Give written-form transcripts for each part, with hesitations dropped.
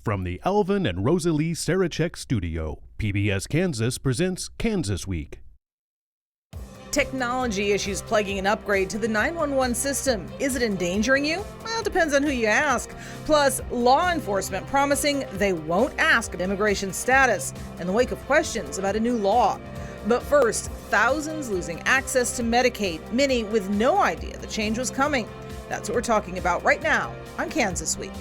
From the Alvin and Rosalie Sarachek studio, PBS Kansas presents Kansas Week. Technology issues plaguing an upgrade to the 911 system. Is it endangering you? Well, it depends on who you ask. Plus, law enforcement promising they won't ask immigration status in the wake of questions about a new law. But first, thousands losing access to Medicaid, many with no idea the change was coming. That's what we're talking about right now on Kansas Week.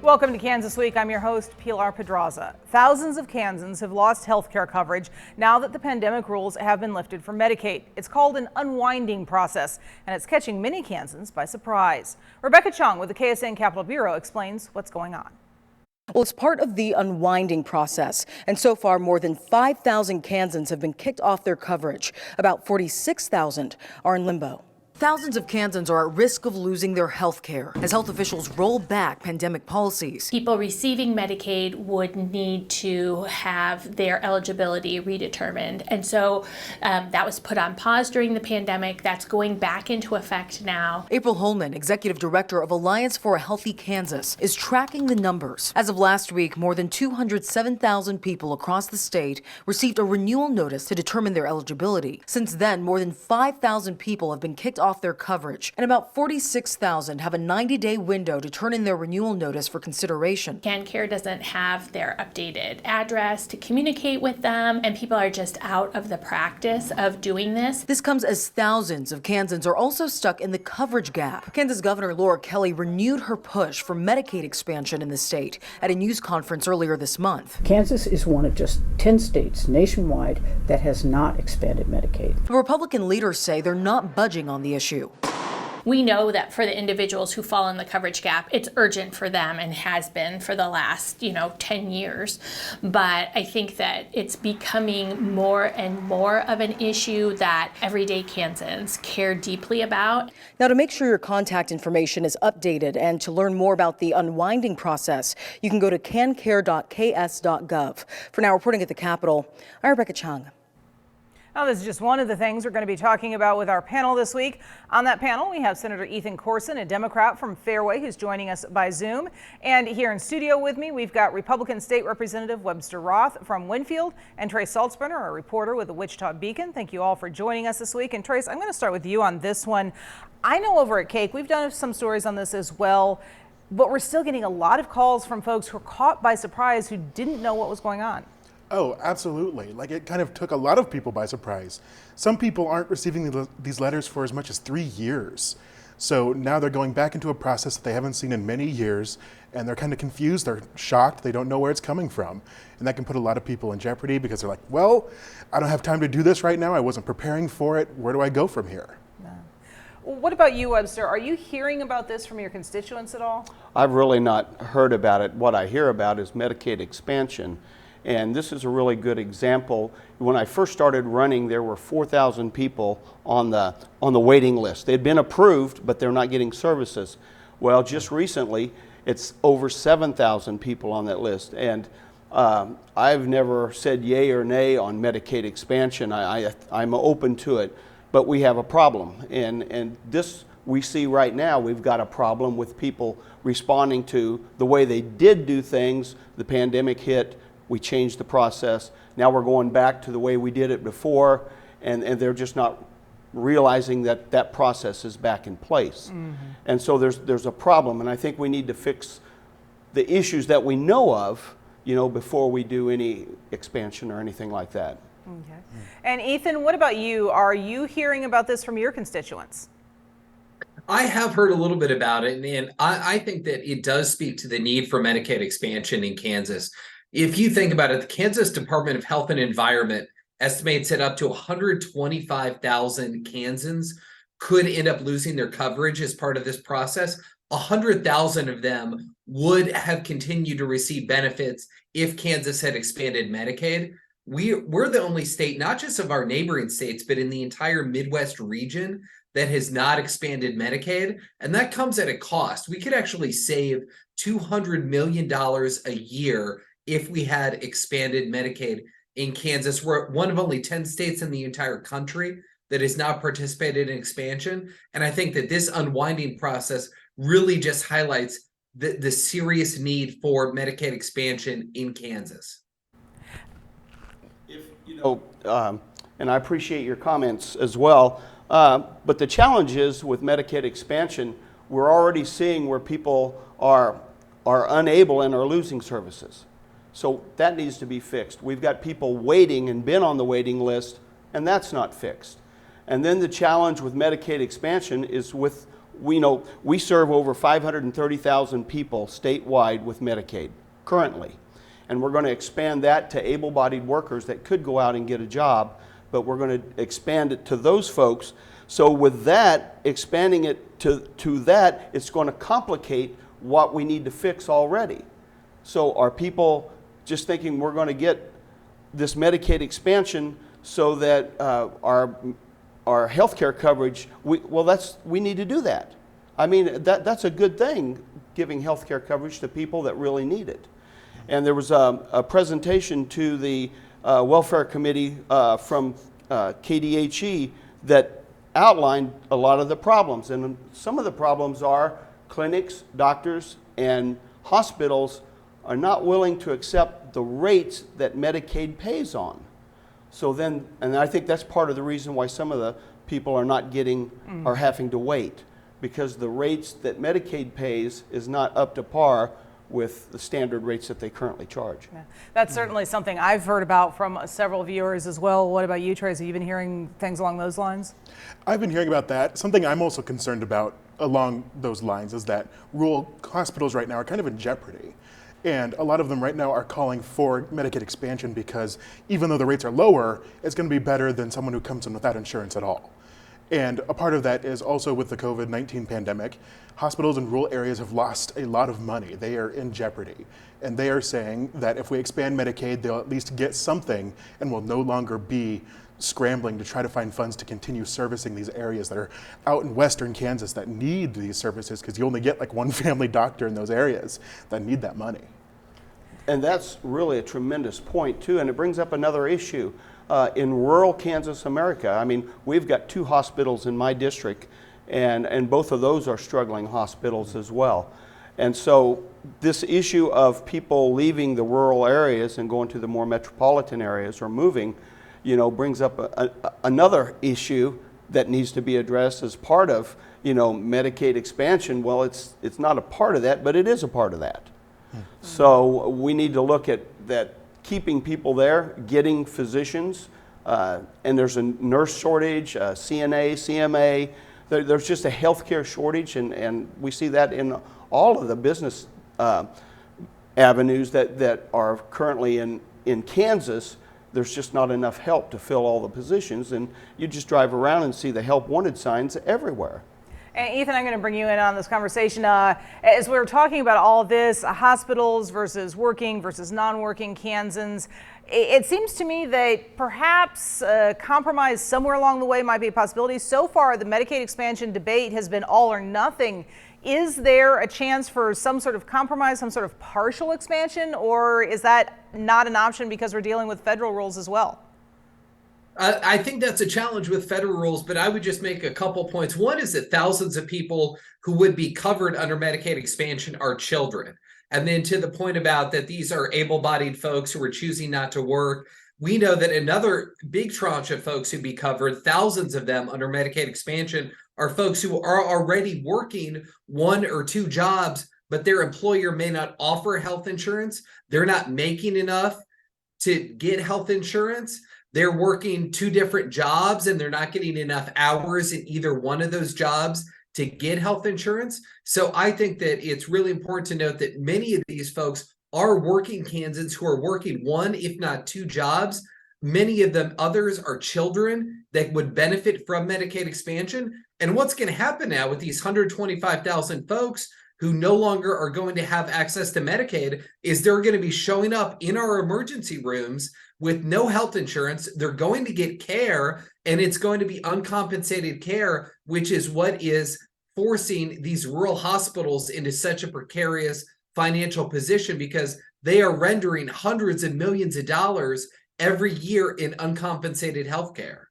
Welcome to Kansas Week. I'm your host, Pilar Pedraza. Thousands of Kansans have lost health care coverage now that the pandemic rules have been lifted for Medicaid. It's called an unwinding process, and it's catching many Kansans by surprise. Rebecca Chung with the KSN Capitol Bureau explains what's going on. Well, it's part of the unwinding process, and so far more than 5,000 Kansans have been kicked off their coverage. About 46,000 are in limbo. Thousands of Kansans are at risk of losing their health care as health officials roll back pandemic policies. People receiving Medicaid would need to have their eligibility redetermined. And so that was put on pause during the pandemic. That's going back into effect now. April Holman, executive director of Alliance for a Healthy Kansas, is tracking the numbers. As of last week, more than 207,000 people across the state received a renewal notice to determine their eligibility. Since then, more than 5,000 people have been kicked off their coverage, and about 46,000 have a 90-day window to turn in their renewal notice for consideration. CanCare doesn't have their updated address to communicate with them, and people are just out of the practice of doing this. This comes as thousands of Kansans are also stuck in the coverage gap. Kansas Governor Laura Kelly renewed her push for Medicaid expansion in the state at a news conference earlier this month. Kansas is one of just 10 states nationwide that has not expanded Medicaid. The Republican leaders say they're not budging on the issue. We know that for the individuals who fall in the coverage gap, it's urgent for them and has been for the last, 10 years. But I think that it's becoming more and more of an issue that everyday Kansans care deeply about. Now, to make sure your contact information is updated and to learn more about the unwinding process, you can go to cancare.ks.gov. For now, reporting at the Capitol, I'm Rebecca Chung. Now, this is just one of the things we're going to be talking about with our panel this week. On that panel, we have Senator Ethan Corson, a Democrat from Fairway, who's joining us by Zoom. And here in studio with me, we've got Republican State Representative Webster Roth from Winfield and Trace Saltzbrenner, a reporter with the Wichita Beacon. Thank you all for joining us this week. And Trace, I'm going to start with you on this one. I know over at Cake, we've done some stories on this as well, but we're still getting a lot of calls from folks who are caught by surprise who didn't know what was going on. Oh, absolutely. It kind of took a lot of people by surprise. Some people aren't receiving these letters for as much as 3 years. So now they're going back into a process that they haven't seen in many years, and they're kind of confused, they're shocked, they don't know where it's coming from. And that can put a lot of people in jeopardy because they're like, well, I don't have time to do this right now, I wasn't preparing for it, where do I go from here? What about you, Webster? Are you hearing about this from your constituents at all? I've really not heard about it. What I hear about is Medicaid expansion. And this is a really good example. When I first started running, there were 4,000 people on the waiting list. They'd been approved, but they're not getting services. Well, just recently, it's over 7,000 people on that list. And I've never said yay or nay on Medicaid expansion. I'm open to it, but we have a problem. And this we see right now, we've got a problem with people responding to the way they did do things. The pandemic hit. We changed the process. Now we're going back to the way we did it before, and they're just not realizing that that process is back in place. Mm-hmm. And so there's a problem, and I think we need to fix the issues that we know of, before we do any expansion or anything like that. Okay. And Ethan, what about you? Are you hearing about this from your constituents? I have heard a little bit about it, and I think that it does speak to the need for Medicaid expansion in Kansas. If you think about it, the Kansas Department of Health and Environment estimates that up to 125,000 Kansans could end up losing their coverage as part of this process. 100,000 of them would have continued to receive benefits if Kansas had expanded Medicaid. We're the only state, not just of our neighboring states, but in the entire Midwest region that has not expanded Medicaid. And that comes at a cost. We could actually save $200 million a year if we had expanded Medicaid in Kansas. We're one of only 10 states in the entire country that has not participated in expansion. And I think that this unwinding process really just highlights the serious need for Medicaid expansion in Kansas. And I appreciate your comments as well. But the challenge is with Medicaid expansion, we're already seeing where people are unable and are losing services. So that needs to be fixed. We've got people waiting and been on the waiting list, and that's not fixed. And then the challenge with Medicaid expansion is we serve over 530,000 people statewide with Medicaid currently. And we're going to expand that to able-bodied workers that could go out and get a job, but we're going to expand it to those folks. So with that, expanding it to that, it's going to complicate what we need to fix already. So are people just thinking we're going to get this Medicaid expansion so that our health care coverage, we need to do that. I mean, that's a good thing, giving health care coverage to people that really need it. And there was a presentation to the Welfare Committee from KDHE that outlined a lot of the problems. And some of the problems are clinics, doctors, and hospitals are not willing to accept the rates that Medicaid pays on. So then, and I think that's part of the reason why some of the people are not getting, are having to wait, because the rates that Medicaid pays is not up to par with the standard rates that they currently charge. Yeah. That's certainly something I've heard about from several viewers as well. What about you, Tracy? Have you been hearing things along those lines? I've been hearing about that. Something I'm also concerned about along those lines is that rural hospitals right now are kind of in jeopardy. And a lot of them right now are calling for Medicaid expansion because even though the rates are lower, it's going to be better than someone who comes in without insurance at all. And a part of that is also with the COVID-19 pandemic, hospitals in rural areas have lost a lot of money. They are in jeopardy. And they are saying that if we expand Medicaid, they'll at least get something and will no longer be scrambling to try to find funds to continue servicing these areas that are out in western Kansas that need these services, because you only get like one family doctor in those areas that need that money. And that's really a tremendous point too, and it brings up another issue. In rural Kansas America, I mean, we've got 2 hospitals in my district, and both of those are struggling hospitals as well. And so this issue of people leaving the rural areas and going to the more metropolitan areas or moving, brings up another issue that needs to be addressed as part of, Medicaid expansion. Well, it's not a part of that, but it is a part of that. So we need to look at that, keeping people there, getting physicians, and there's a nurse shortage, CNA, CMA. There's just a healthcare shortage, and we see that in all of the business avenues that are currently in Kansas. There's just not enough help to fill all the positions, and you just drive around and see the help wanted signs everywhere. And Ethan, I'm going to bring you in on this conversation. As we were talking about all of this, hospitals versus working versus non-working Kansans, it seems to me that perhaps compromise somewhere along the way might be a possibility. So far, the Medicaid expansion debate has been all or nothing. Is there a chance for some sort of compromise, some sort of partial expansion, or is that not an option because we're dealing with federal rules as well? I think that's a challenge with federal rules, but I would just make a couple points. One is that thousands of people who would be covered under Medicaid expansion are children. And then to the point about that these are able-bodied folks who are choosing not to work, we know that another big tranche of folks who'd be covered, thousands of them under Medicaid expansion, are folks who are already working 1 or 2 jobs, but their employer may not offer health insurance. They're not making enough to get health insurance. They're working 2 different jobs and they're not getting enough hours in either one of those jobs to get health insurance. So I think that it's really important to note that many of these folks are working Kansans who are working 1, if not 2 jobs. Many of them, others are children that would benefit from Medicaid expansion. And what's going to happen now with these 125,000 folks who no longer are going to have access to Medicaid is they're going to be showing up in our emergency rooms with no health insurance. They're going to get care, and it's going to be uncompensated care, which is what is forcing these rural hospitals into such a precarious financial position, because they are rendering hundreds of millions of dollars every year in uncompensated health care.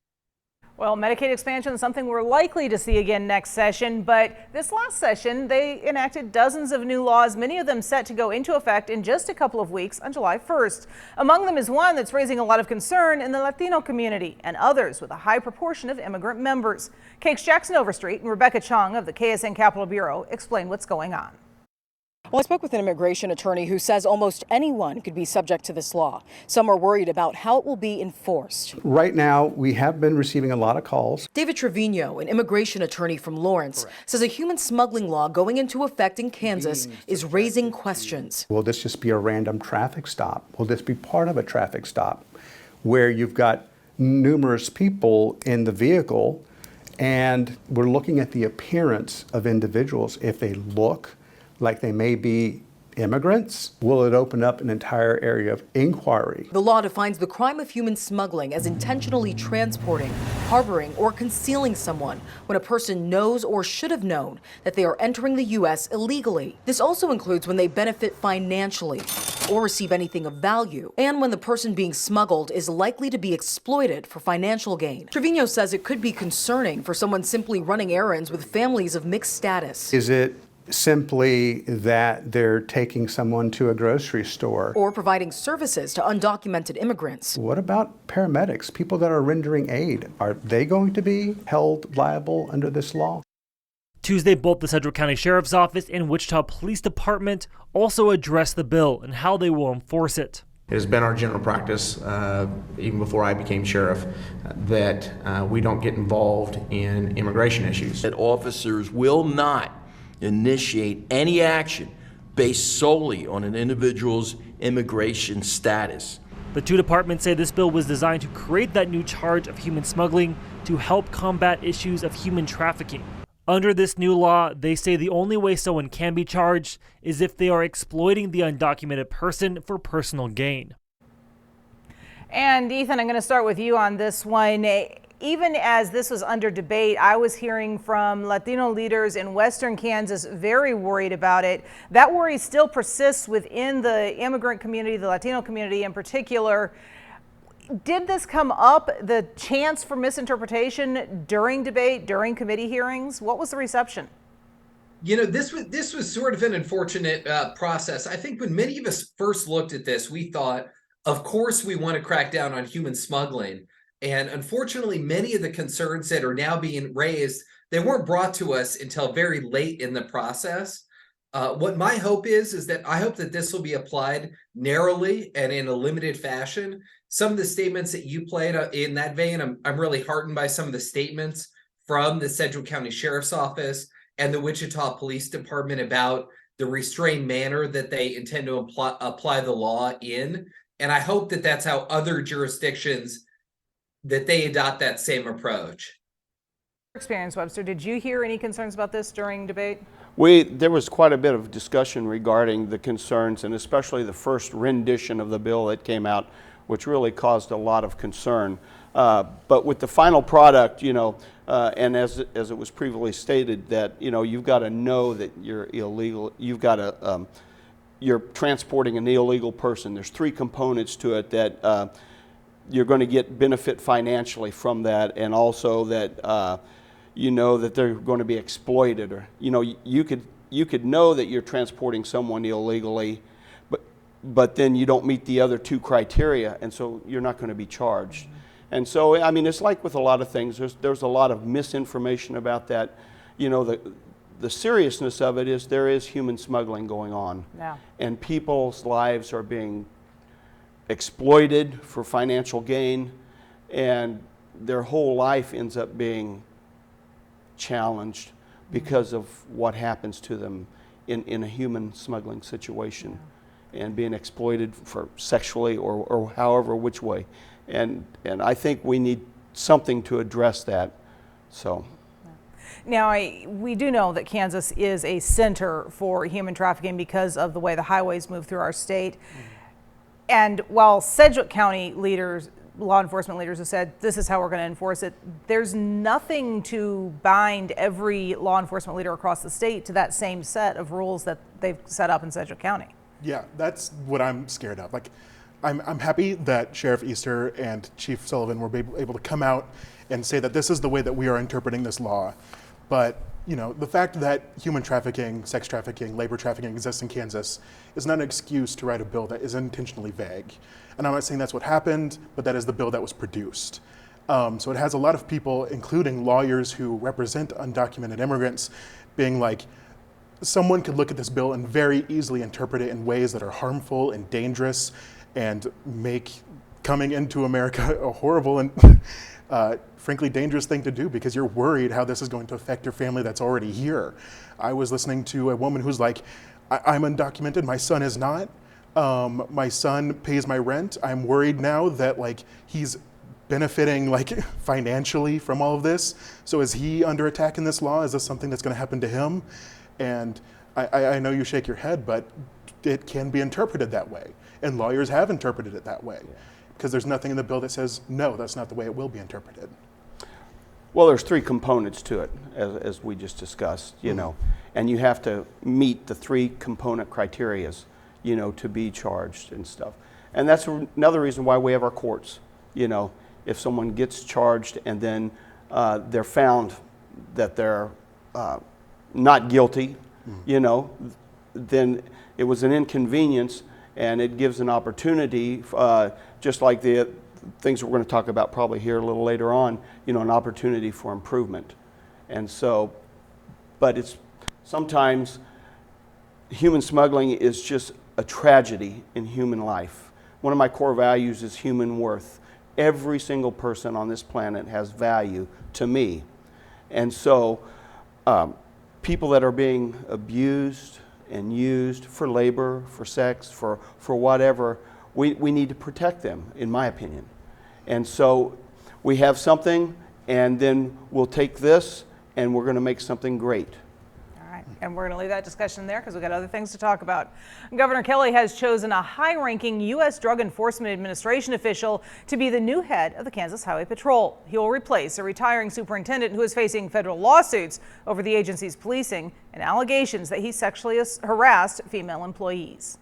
Well, Medicaid expansion is something we're likely to see again next session, but this last session, they enacted dozens of new laws, many of them set to go into effect in just a couple of weeks on July 1st. Among them is one that's raising a lot of concern in the Latino community and others with a high proportion of immigrant members. Kake's Jackson Overstreet and Rebecca Chung of the KSN Capitol Bureau explain what's going on. Well, I spoke with an immigration attorney who says almost anyone could be subject to this law. Some are worried about how it will be enforced. Right now, we have been receiving a lot of calls. David Trevino, an immigration attorney from Lawrence, says a human smuggling law going into effect in Kansas is raising questions. Will this just be a random traffic stop? Will this be part of a traffic stop where you've got numerous people in the vehicle and we're looking at the appearance of individuals? If they look like they may be immigrants, will it open up an entire area of inquiry? The law defines the crime of human smuggling as intentionally transporting, harboring, or concealing someone when a person knows or should have known that they are entering the U.S. illegally. This also includes when they benefit financially or receive anything of value, and when the person being smuggled is likely to be exploited for financial gain. Trevino says it could be concerning for someone simply running errands with families of mixed status. Is it simply that they're taking someone to a grocery store? Or providing services to undocumented immigrants. What about paramedics, people that are rendering aid? Are they going to be held liable under this law? Tuesday, both the Central County Sheriff's Office and Wichita Police Department also addressed the bill and how they will enforce it. It has been our general practice, even before I became sheriff, that we don't get involved in immigration issues. That officers will not initiate any action based solely on an individual's immigration status. The two departments say this bill was designed to create that new charge of human smuggling to help combat issues of human trafficking. Under this new law, they say the only way someone can be charged is if they are exploiting the undocumented person for personal gain. And Ethan, I'm going to start with you on this one. Even as this was under debate, I was hearing from Latino leaders in Western Kansas very worried about it. That worry still persists within the immigrant community, the Latino community in particular. Did this come up, the chance for misinterpretation during debate, during committee hearings? What was the reception? You know, this was sort of an unfortunate process. I think when many of us first looked at this, we thought, of course, we want to crack down on human smuggling. And unfortunately, many of the concerns that are now being raised, they weren't brought to us until very late in the process. What my hope is that I hope that this will be applied narrowly and in a limited fashion. Some of the statements that you played in that vein, I'm really heartened by some of the statements from the Central County Sheriff's Office and the Wichita Police Department about the restrained manner that they intend to apply the law in. And I hope that that's how other jurisdictions that they adopt that same approach. Experience, Webster, did you hear any concerns about this during debate? There was quite a bit of discussion regarding the concerns, and especially the first rendition of the bill that came out, which really caused a lot of concern. But with the final product, you know, and as it was previously stated, that, you know, you've got to know that you're illegal. You've got to you're transporting an illegal person. There's three components to it that you're going to get benefit financially from that, and also that you know that they're going to be exploited, or you know you could know that you're transporting someone illegally, but then you don't meet the other two criteria, and so you're not going to be charged. And so I mean, it's like with a lot of things. There's a lot of misinformation about that. You know, the seriousness of it is there is human smuggling going on, and people's lives are being exploited for financial gain, and their whole life ends up being challenged because of what happens to them in a human smuggling situation, and being exploited for sexually or however which way. And I think we need something to address that. So. Now, we do know that Kansas is a center for human trafficking because of the way the highways move through our state. And while Sedgwick County leaders, law enforcement leaders have said this is how we're going to enforce it, there's nothing to bind every law enforcement leader across the state to that same set of rules that they've set up in Sedgwick County. Yeah, that's what I'm scared of. Like, I'm happy that Sheriff Easter and Chief Sullivan were able to come out and say that this is the way that we are interpreting this law. But the fact that human trafficking, sex trafficking, labor trafficking exists in Kansas is not an excuse to write a bill that is intentionally vague. And I'm not saying that's what happened, but that is the bill that was produced. So it has a lot of people, including lawyers who represent undocumented immigrants, being like, someone could look at this bill and very easily interpret it in ways that are harmful and dangerous and make coming into America a horrible and frankly dangerous thing to do, because you're worried how this is going to affect your family that's already here. I was listening to a woman who's like, I'm undocumented, my son is not. My son pays my rent. I'm worried now that he's benefiting financially from all of this. So is he under attack in this law? Is this something that's going to happen to him? And I know you shake your head, but it can be interpreted that way. And lawyers have interpreted it that way, because there's nothing in the bill that says, no, that's not the way it will be interpreted. Well, there's three components to it, as we just discussed, and you have to meet the three component criterias, to be charged and stuff. And that's another reason why we have our courts. If someone gets charged and then they're found that they're not guilty, then it was an inconvenience, and it gives an opportunity, just like the things we're going to talk about probably here a little later on, an opportunity for improvement. And so, but it's sometimes human smuggling is just a tragedy in human life. One of my core values is human worth. Every single person on this planet has value to me. And so people that are being abused and used for labor, for sex, for whatever, we need to protect them, in my opinion. And so we have something, and then we'll take this and we're going to make something great. All right, and we're going to leave that discussion there because we've got other things to talk about. Governor Kelly has chosen a high-ranking U.S. Drug Enforcement Administration official to be the new head of the Kansas Highway Patrol. He will replace a retiring superintendent who is facing federal lawsuits over the agency's policing and allegations that he sexually harassed female employees.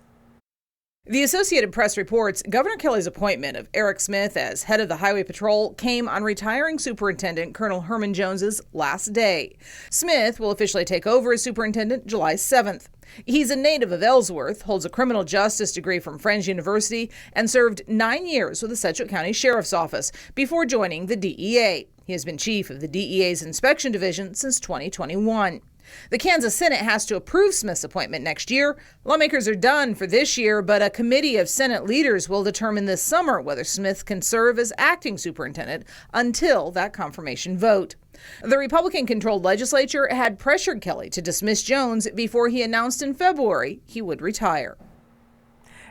The Associated Press reports Governor Kelly's appointment of Eric Smith as head of the Highway Patrol came on retiring Superintendent Colonel Herman Jones's last day. Smith will officially take over as superintendent July 7th. He's a native of Ellsworth, holds a criminal justice degree from Friends University, and served 9 years with the Sedgwick County Sheriff's Office before joining the DEA. He has been chief of the DEA's inspection division since 2021. The Kansas Senate has to approve Smith's appointment next year. Lawmakers are done for this year, but a committee of Senate leaders will determine this summer whether Smith can serve as acting superintendent until that confirmation vote. The Republican-controlled legislature had pressured Kelly to dismiss Jones before he announced in February he would retire.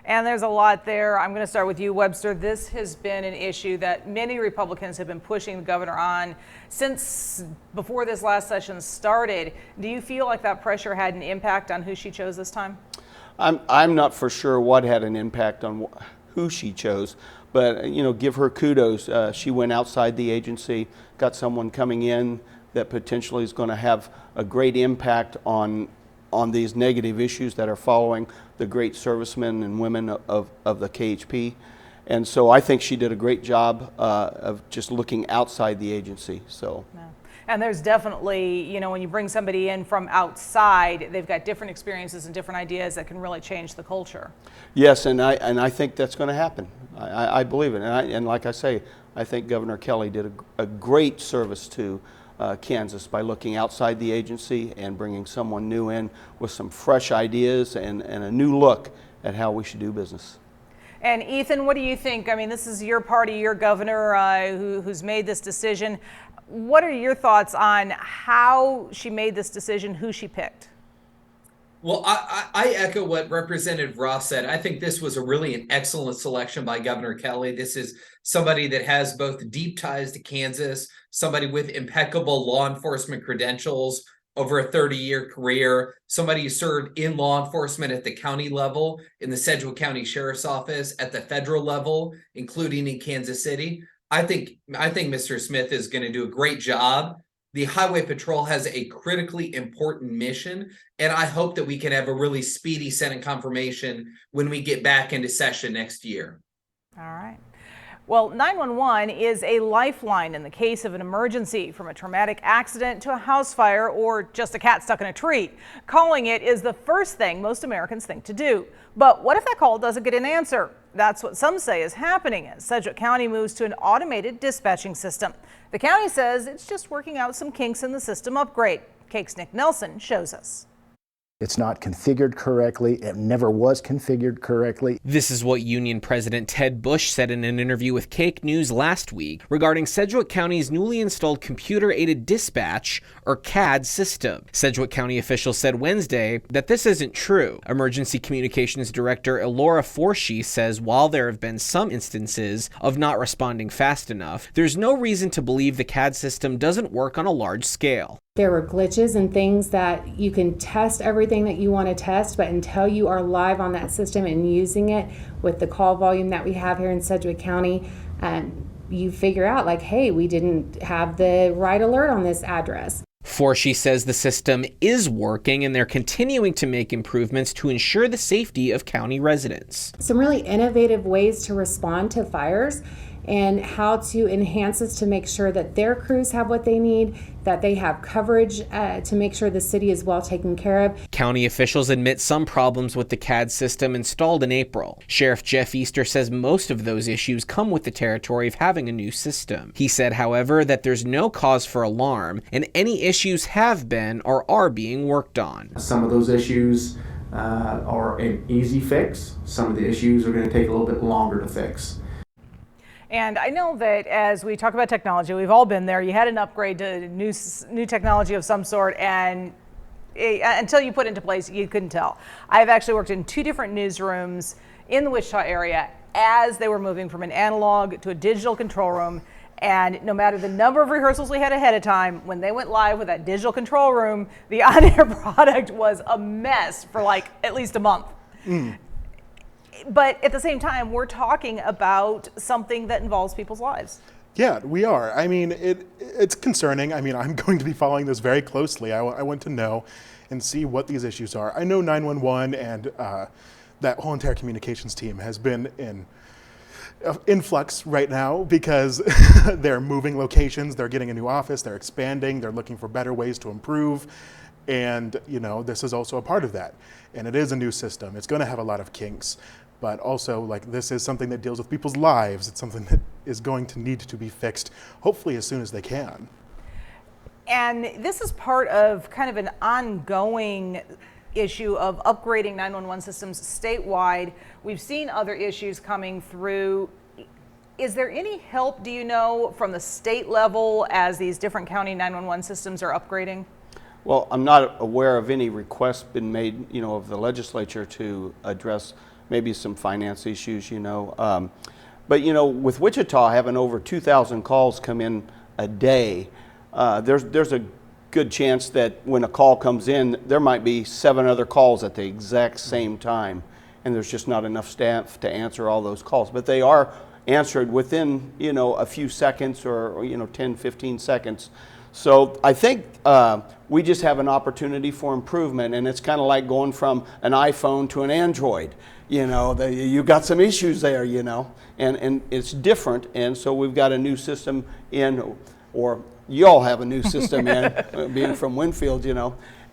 And there's a lot there. I'm going to start with you, Webster. This has been an issue that many Republicans have been pushing the governor on since before this last session started. Do you feel like that pressure had an impact on who she chose this time? I'm not for sure what had an impact on who she chose, but give her kudos. She went outside the agency, got someone coming in that potentially is going to have a great impact on these negative issues that are following the great servicemen and women of the KHP. And so I think she did a great job of just looking outside the agency. So. Yeah. And there's definitely, when you bring somebody in from outside, they've got different experiences and different ideas that can really change the culture. Yes, and I think that's going to happen. I believe it. And like I say, I think Governor Kelly did a great service to Kansas by looking outside the agency and bringing someone new in with some fresh ideas and a new look at how we should do business. And Ethan, what do you think? I mean, this is your party, your governor who's made this decision. What are your thoughts on how she made this decision, who she picked? Well, I echo what Representative Ross said. I think this was an excellent selection by Governor Kelly. This is somebody that has both deep ties to Kansas, somebody with impeccable law enforcement credentials over a 30-year career, somebody who served in law enforcement at the county level, in the Sedgwick County Sheriff's Office, at the federal level, including in Kansas City. I think Mr. Smith is going to do a great job. The Highway Patrol has a critically important mission, and I hope that we can have a really speedy Senate confirmation when we get back into session next year. All right. Well, 911 is a lifeline in the case of an emergency, from a traumatic accident to a house fire or just a cat stuck in a tree. Calling it is the first thing most Americans think to do. But what if that call doesn't get an answer? That's what some say is happening as Sedgwick County moves to an automated dispatching system. The county says it's just working out some kinks in the system upgrade. Cake's Nick Nelson shows us. It's not configured correctly. It never was configured correctly. This is what Union President Ted Bush said in an interview with Cake News last week regarding Sedgwick County's newly installed computer-aided dispatch, or CAD, system. Sedgwick County officials said Wednesday that this isn't true. Emergency Communications Director Elora Forshee says while there have been some instances of not responding fast enough, there's no reason to believe the CAD system doesn't work on a large scale. There were glitches and things that you can test everything that you want to test, but until you are live on that system and using it with the call volume that we have here in Sedgwick County, you figure out like, hey, we didn't have the right alert on this address. Forshee says the system is working and they're continuing to make improvements to ensure the safety of county residents. Some really innovative ways to respond to fires and how to enhance this to make sure that their crews have what they need, that they have coverage to make sure the city is well taken care of. County officials admit some problems with the CAD system installed in April. Sheriff Jeff Easter says most of those issues come with the territory of having a new system. He said, however, that there's no cause for alarm and any issues have been or are being worked on. Some of those issues are an easy fix. Some of the issues are going to take a little bit longer to fix. And I know that as we talk about technology, we've all been there. You had an upgrade to new technology of some sort, and until you put it into place, you couldn't tell. I've actually worked in 2 different newsrooms in the Wichita area as they were moving from an analog to a digital control room. And no matter the number of rehearsals we had ahead of time, when they went live with that digital control room, the on-air product was a mess for like at least a month. But at the same time, we're talking about something that involves people's lives. Yeah, we are. I mean, it's concerning. I mean, I'm going to be following this very closely. I want to know and see what these issues are. I know 911 and that whole entire communications team has been in flux right now because they're moving locations, they're getting a new office, they're expanding, they're looking for better ways to improve. And, you know, this is also a part of that. And it is a new system. It's going to have a lot of kinks. But also, like, this is something that deals with people's lives. It's something that is going to need to be fixed, hopefully as soon as they can. And this is part of kind of an ongoing issue of upgrading 911 systems statewide. We've seen other issues coming through. Is there any help, do you know, from the state level as these different county 911 systems are upgrading? Well, I'm not aware of any requests been made, of the legislature to address maybe some finance issues, But, with Wichita having over 2,000 calls come in a day, there's a good chance that when a call comes in, there might be 7 other calls at the exact same time, and there's just not enough staff to answer all those calls. But they are answered within, a few seconds or, 10, 15 seconds. So I think we just have an opportunity for improvement, and it's kind of like going from an iPhone to an Android. You've got some issues there, and it's different, and so we've got a new system in, or you all have a new system in, being from Winfield,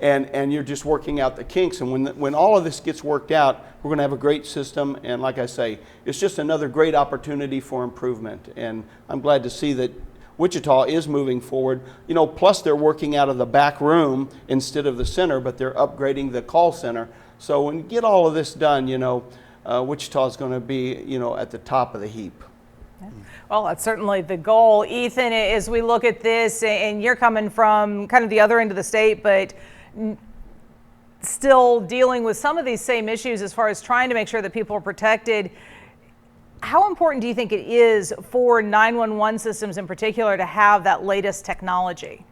and you're just working out the kinks. And when all of this gets worked out, we're going to have a great system, and like I say, it's just another great opportunity for improvement, and I'm glad to see that Wichita is moving forward, plus they're working out of the back room instead of the center, but they're upgrading the call center. So when you get all of this done, Wichita is going to be, at the top of the heap. Well, that's certainly the goal. Ethan, as we look at this, and you're coming from kind of the other end of the state, but still dealing with some of these same issues as far as trying to make sure that people are protected. How important do you think it is for 911 systems in particular to have that latest technology?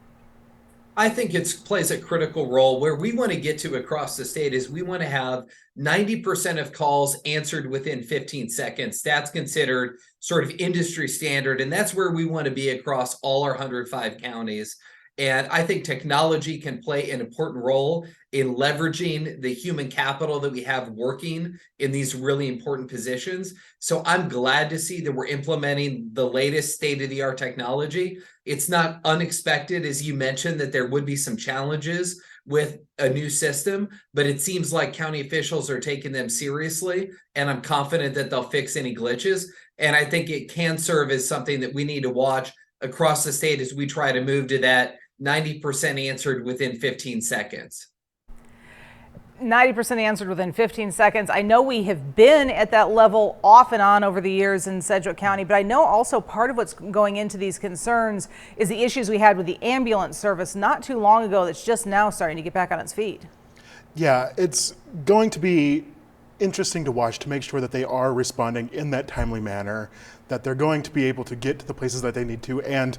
I think it plays a critical role. Where we want to get to across the state is we want to have 90% of calls answered within 15 seconds. That's considered sort of industry standard, and that's where we want to be across all our 105 counties. And I think technology can play an important role in leveraging the human capital that we have working in these really important positions. So I'm glad to see that we're implementing the latest state-of-the-art technology. It's not unexpected, as you mentioned, that there would be some challenges with a new system, but it seems like county officials are taking them seriously, and I'm confident that they'll fix any glitches. And I think it can serve as something that we need to watch across the state as we try to move to that 90% answered within 15 seconds. 90% answered within 15 seconds. I know we have been at that level off and on over the years in Sedgwick County, but I know also part of what's going into these concerns is the issues we had with the ambulance service not too long ago that's just now starting to get back on its feet. Yeah, it's going to be interesting to watch to make sure that they are responding in that timely manner, that they're going to be able to get to the places that they need to. And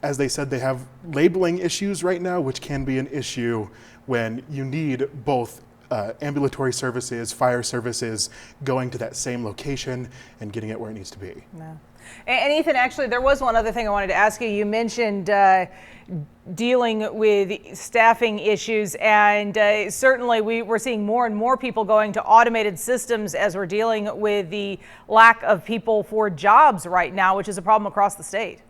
as they said, they have labeling issues right now, which can be an issue when you need both ambulatory services, fire services going to that same location and getting it where it needs to be. No. And Ethan, actually, there was one other thing I wanted to ask you. You mentioned dealing with staffing issues, and certainly we're seeing more and more people going to automated systems as we're dealing with the lack of people for jobs right now, which is a problem across the state.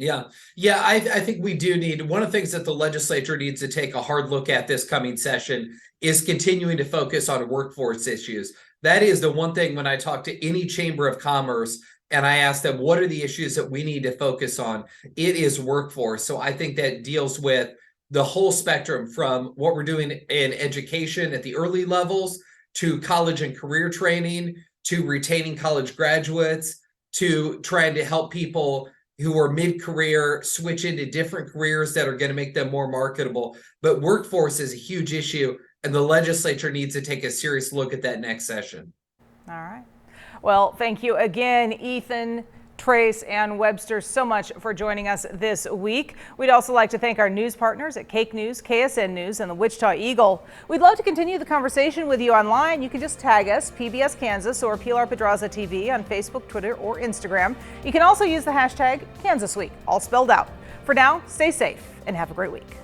Yeah, I think we do need, one of the things that the legislature needs to take a hard look at this coming session is continuing to focus on workforce issues. That is the one thing when I talk to any chamber of commerce and I ask them, what are the issues that we need to focus on? It is workforce. So I think that deals with the whole spectrum from what we're doing in education at the early levels to college and career training, to retaining college graduates, to trying to help people who are mid-career switch into different careers that are going to make them more marketable. But workforce is a huge issue, and the legislature needs to take a serious look at that next session. All right. Well, thank you again, Ethan, Trace, and Webster, so much for joining us this week. We'd also like to thank our news partners at Cake News, KSN News, and the Wichita Eagle. We'd love to continue the conversation with you online. You can just tag us, PBS Kansas or Pilar Pedraza TV on Facebook, Twitter, or Instagram. You can also use the hashtag KansasWeek, all spelled out. For now, stay safe and have a great week.